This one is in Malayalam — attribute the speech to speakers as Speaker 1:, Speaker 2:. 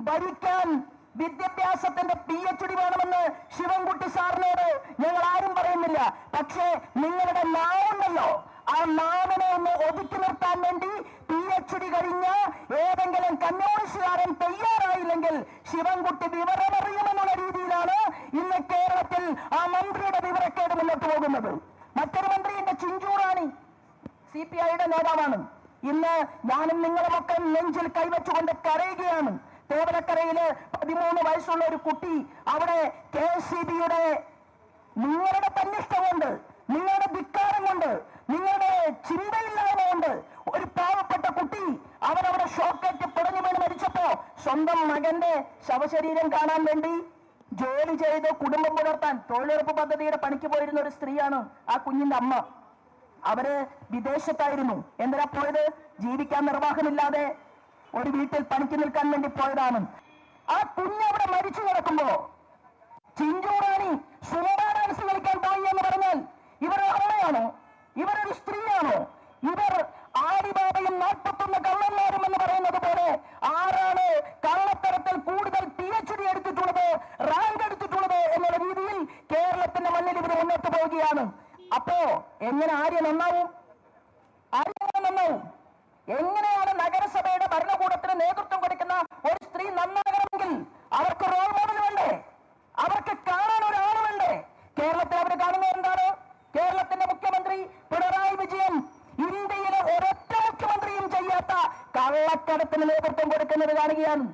Speaker 1: ഭരിക്കാൻ വിദ്യാഭ്യാസത്തിന്റെ PhD വേണമെന്ന് ശിവൻകുട്ടി സാറിനോട് ഞങ്ങൾ ആരും പറയുന്നില്ല. പക്ഷേ നിങ്ങളുടെ നാവുണ്ടല്ലോ, ആ നാവിനെ ഒന്ന് ഒതുക്കി നിർത്താൻ വേണ്ടി PhD കഴിഞ്ഞ ഏതെങ്കിലും കമ്മ്യൂണിസ്റ്റുകാരൻ തയ്യാറായില്ലെങ്കിൽ ശിവൻകുട്ടി വിവരമറിയുമെന്നുള്ള രീതിയിലാണ് ഇന്ന് കേരളത്തിൽ ആ മന്ത്രിയുടെ വിവരക്കേട് മുന്നോട്ട് പോകുന്നത്. മറ്റൊരു മന്ത്രിയുടെ ചിഞ്ചൂറാണി CPIയുടെ നേതാവാണ്. ഇന്ന് ഞാനും നിങ്ങളുമൊക്കെ നെഞ്ചിൽ കൈവച്ചുകൊണ്ട് കരയുകയാണ്. തേവലക്കരയില് 13 വയസ്സുള്ള ഒരു കുട്ടി അവിടെ KSCBയുടെ നിങ്ങളുടെ തന്നിഷ്ടം കൊണ്ട്, നിങ്ങളുടെ ധിക്കാരം കൊണ്ട്, നിങ്ങളുടെ ചിന്തയില്ലായ്മ കൊണ്ട് ഒരു പാവപ്പെട്ട കുട്ടി അവരവിടെ ഷോക്കേറ്റ് പിടഞ്ഞു വീണ് മരിച്ചപ്പോ സ്വന്തം മകന്റെ ശവശരീരം കാണാൻ വേണ്ടി ജോലി ചെയ്ത് കുടുംബം പുലർത്താൻ തൊഴിലുറപ്പ് പദ്ധതിയുടെ പണിക്ക് പോയിരുന്ന ഒരു സ്ത്രീയാണ് ആ കുഞ്ഞിന്റെ അമ്മ. അവര് വിദേശത്തായിരുന്നു. എന്തിനാ പോയത്? ജീവിക്കാൻ നിർവാഹമില്ലാതെ ഒരു വീട്ടിൽ പണിക്ക് നിൽക്കാൻ വേണ്ടി പോയതാണ്. ആ കുഞ്ഞവിടെ മരിച്ചു കിടക്കുമ്പോ ചിഞ്ചൂറാണി സുമബ ഡാൻസ് കളിക്കാൻ പോയി എന്ന് പറഞ്ഞാൽ ഇവർ അമ്മയാണോ? ഇവരൊരു സ്ത്രീയാണോ? ഇവർ ആദിബാബയും 41 കള്ളന്മാരും എന്ന് പറയുന്നത് പോലെ ആരാണ് കള്ളത്തരത്തിൽ കൂടുതൽ PhD എടുത്തിട്ടുള്ളത്, റാങ്ക് എടുത്തിട്ടുള്ളത് എന്നുള്ള രീതിയിൽ കേരളത്തിന്റെ മണ്ണിൽ ഇവർ മുന്നോട്ട് പോവുകയാണ്. അപ്പോ എങ്ങനെ ആര്യ നന്നാവും? എങ്ങനെയാണ് നഗരസഭയുടെ ഭരണകൂടത്തിന് നേതൃത്വം കൊടുക്കുന്ന ഒരു സ്ത്രീ നന്നാകണമെങ്കിൽ അവർക്ക് റോൾ മോഡൽ വേണ്ടേ? അവർക്ക് കാണാൻ ഒരാൾ വേണ്ടേ? കേരളത്തിൽ അവർ കാണുന്നത് എന്താണ്? കേരളത്തിന്റെ മുഖ്യമന്ത്രി പിണറായി വിജയൻ ഇന്ത്യയിലെ ഒരൊറ്റ മുഖ്യമന്ത്രിയും ചെയ്യാത്ത കള്ളക്കടത്തിന് നേതൃത്വം കൊടുക്കുന്നത് കാണുകയാണ്.